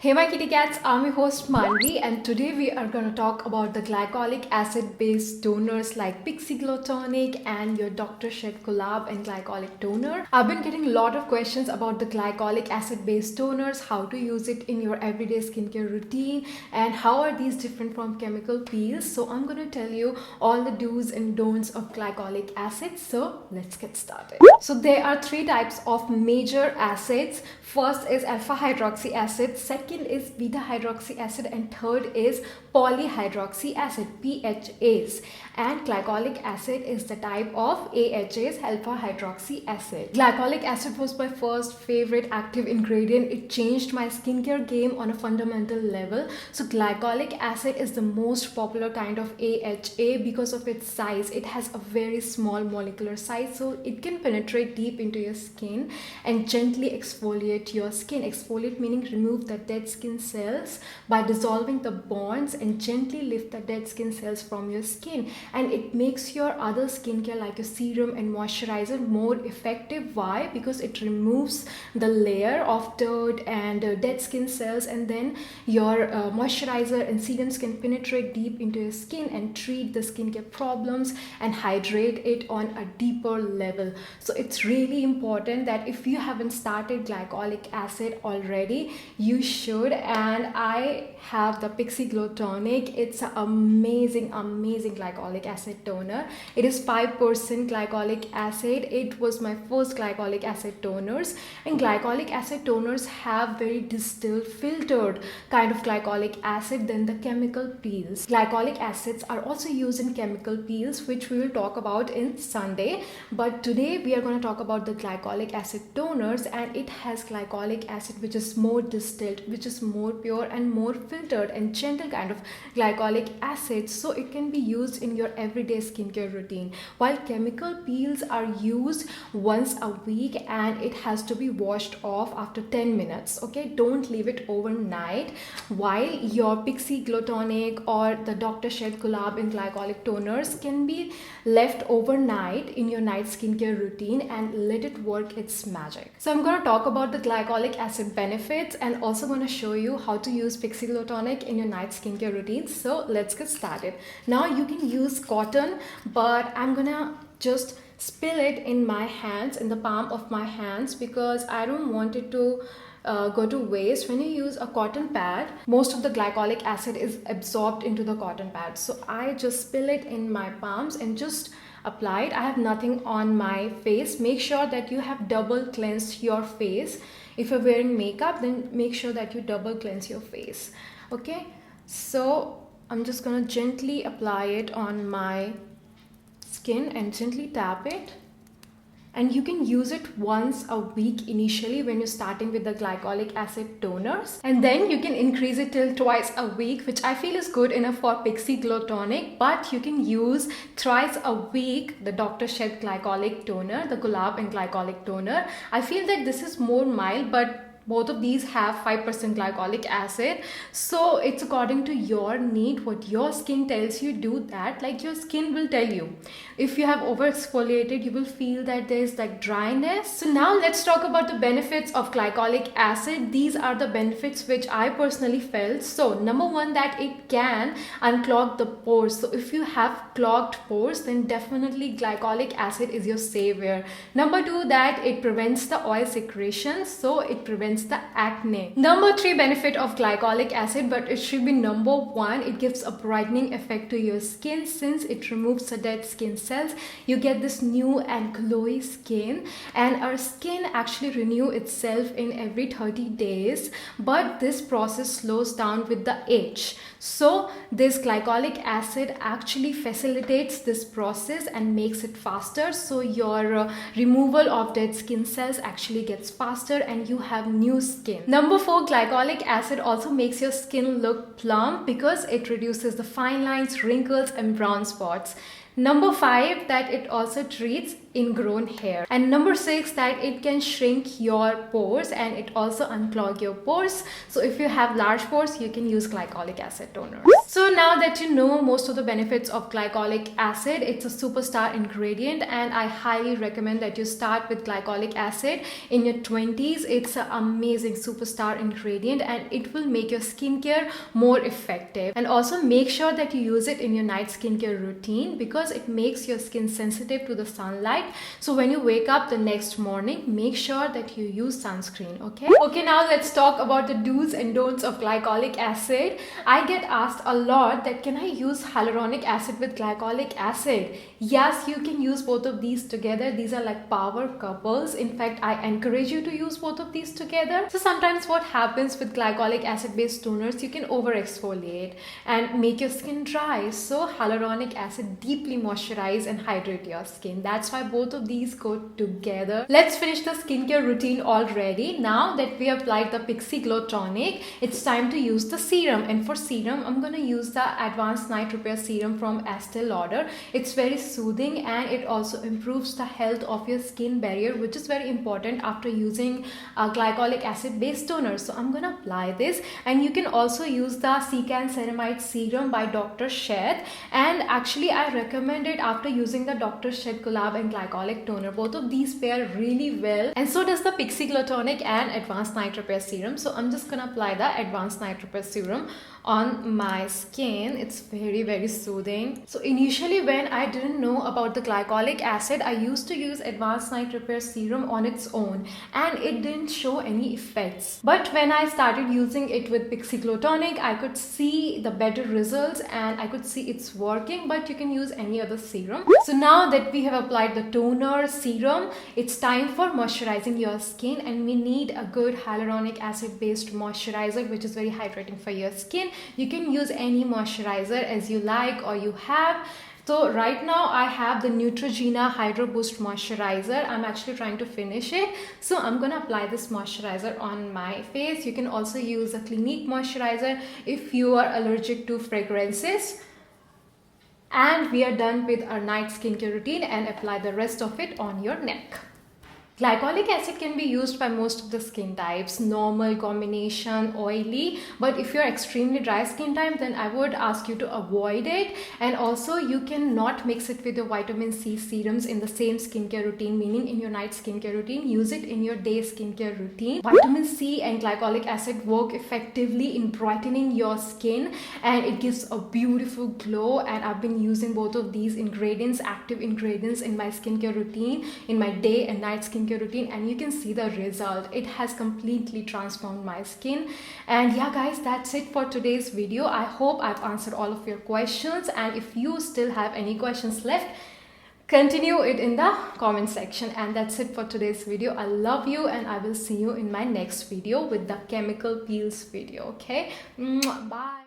Hey my kitty cats, I'm your host Manvi and today we are going to talk about the glycolic acid based toners like PIXI Tonic and your Dr. Shed Collab and Glycolic Toner. I've been getting a lot of questions about the glycolic acid based toners, how to use it in your everyday skincare routine and how are these different from chemical peels. So I'm going to tell you all the do's and don'ts of glycolic acid. So let's get started. So there are three types of major acids. First is alpha hydroxy acid, second is beta hydroxy acid, and third is polyhydroxy acid, PHAs. And glycolic acid is the type of AHAs, alpha hydroxy acid. Glycolic acid was my first favorite active ingredient. It changed my skincare game on a fundamental level. So glycolic acid is the most popular kind of AHA because of its size. It has a very small molecular size, so it can penetrate deep into your skin and gently exfoliate your skin. Exfoliate meaning remove the dead skin cells by dissolving the bonds and gently lift the dead skin cells from your skin, and it makes your other skincare like your serum and moisturizer more effective. Why? Because it removes the layer of dirt and dead skin cells, and then your moisturizer and serums can penetrate deep into your skin and treat the skincare problems and hydrate it on a deeper level. So it's really important that if you haven't started glycolic acid already, you should. And I have the PIXI Tonic. It's an amazing glycolic acid toner. It is 5% glycolic acid. It was my first glycolic acid toners, and glycolic acid toners have very distilled, filtered kind of glycolic acid than the chemical peels. Glycolic acids are also used in chemical peels, which we will talk about in Sunday, but today we are going to talk about the glycolic acid toners, and it has glycolic acid which is more distilled, which is more pure and more filtered and gentle kind of glycolic acid, so it can be used in your everyday skincare routine. While chemical peels are used once a week and it has to be washed off after 10 minutes. Okay, don't leave it overnight. While your PIXI Tonic or the Dr. Shed Collab and Glycolic Toners can be left overnight in your night skincare routine and let it work its magic. So I'm going to talk about the glycolic acid benefits and also going to show you how to use PIXI Tonic in your night skincare routine. So let's get started. Now you can use cotton, but I'm gonna just spill it in my hands, in the palm of my hands, because I don't want it to go to waste. When you use a cotton pad, most of the glycolic acid is absorbed into the cotton pad, so I just spill it in my palms and just apply it. I have nothing on my face. Make sure that you have double cleansed your face. If you're wearing makeup, then make sure that you double cleanse your face. Okay, so I'm just gonna gently apply it on my skin and gently tap it. And you can use it once a week initially when you're starting with the glycolic acid toners, and then you can increase it till twice a week, which I feel is good enough for PIXI Glow Tonic. But you can use thrice a week the Dr. Shed Glycolic Toner, the Gulab and Glycolic Toner. I feel that this is more mild, but both of these have 5% glycolic acid, so it's according to your need. What your skin tells you, do that. Like your skin will tell you. If you have over exfoliated, you will feel that there's like dryness. So now let's talk about the benefits of glycolic acid. These are the benefits which I personally felt. So number one, that it can unclog the pores. So if you have clogged pores, then definitely glycolic acid is your savior. Number two, that it prevents the oil secretion, so it prevents the acne. Number three benefit of glycolic acid, but it should be number one, it gives a brightening effect to your skin. Since it removes the dead skin cells, you get this new and glowy skin, and our skin actually renew itself in every 30 days, but this process slows down with the age. So this glycolic acid actually facilitates this process and makes it faster, so your removal of dead skin cells actually gets faster and you have new skin. Number four, glycolic acid also makes your skin look plump because it reduces the fine lines, wrinkles and brown spots. Number five, that it also treats ingrown hair. And number 6, that it can shrink your pores and it also unclog your pores. So if you have large pores, you can use glycolic acid toner. So now that you know most of the benefits of glycolic acid, it's a superstar ingredient, and I highly recommend that you start with glycolic acid in your 20s. It's an amazing superstar ingredient and it will make your skincare more effective. And also make sure that you use it in your night skincare routine because it makes your skin sensitive to the sunlight. So when you wake up the next morning, make sure that you use sunscreen. Okay, now let's talk about the do's and don'ts of glycolic acid. I get asked a lot that can I use hyaluronic acid with glycolic acid? Yes, you can use both of these together. These are like power couples. In fact, I encourage you to use both of these together. So sometimes what happens with glycolic acid based toners, you can over exfoliate and make your skin dry. So hyaluronic acid deeply moisturize and hydrate your skin. That's why both of these go together. Let's finish the skincare routine already. Now that we applied the PIXI Glow Tonic, it's time to use the serum. And for serum, I'm gonna use the Advanced Night Repair Serum from Estee Lauder. It's very soothing and it also improves the health of your skin barrier, which is very important after using a glycolic acid based toner. So I'm gonna apply this, and you can also use the Secant Ceramide Serum by Dr. Shed, and actually I recommend it after using the Dr. Shed Collab and Glycolic Toner. Both of these pair really well, and so does the PIXI Glow Tonic and Advanced Night Repair Serum. So I'm just gonna apply the Advanced Night Repair Serum on my skin. It's very soothing. So initially when I didn't know about the glycolic acid, I used to use Advanced Night Repair Serum on its own and it didn't show any effects. But when I started using it with PIXI Glow Tonic, I could see the better results and I could see it's working. But you can use any other serum. So now that we have applied the toner, serum, it's time for moisturizing your skin, and we need a good hyaluronic acid based moisturizer which is very hydrating for your skin. You can use any moisturizer as you like or you have. So right now I have the Neutrogena Hydro Boost Moisturizer. I'm actually trying to finish it. So I'm going to apply this moisturizer on my face. You can also use a Clinique moisturizer if you are allergic to fragrances. And we are done with our night skincare routine, and apply the rest of it on your neck. Glycolic acid can be used by most of the skin types, normal, combination, oily. But if you're extremely dry skin type, then I would ask you to avoid it. And also you cannot mix it with your vitamin C serums in the same skincare routine, meaning in your night skincare routine. Use it in your day skincare routine. Vitamin C and glycolic acid work effectively in brightening your skin and it gives a beautiful glow. And I've been using both of these ingredients, active ingredients, in my skincare routine, in my day and night skincare routine, and you can see the result. It has completely transformed my skin. And yeah guys, that's it for today's video. I hope I've answered all of your questions, and if you still have any questions left, continue it in the comment section. And that's it for today's video. I love you, and I will see you in my next video with the chemical peels video. Okay, bye.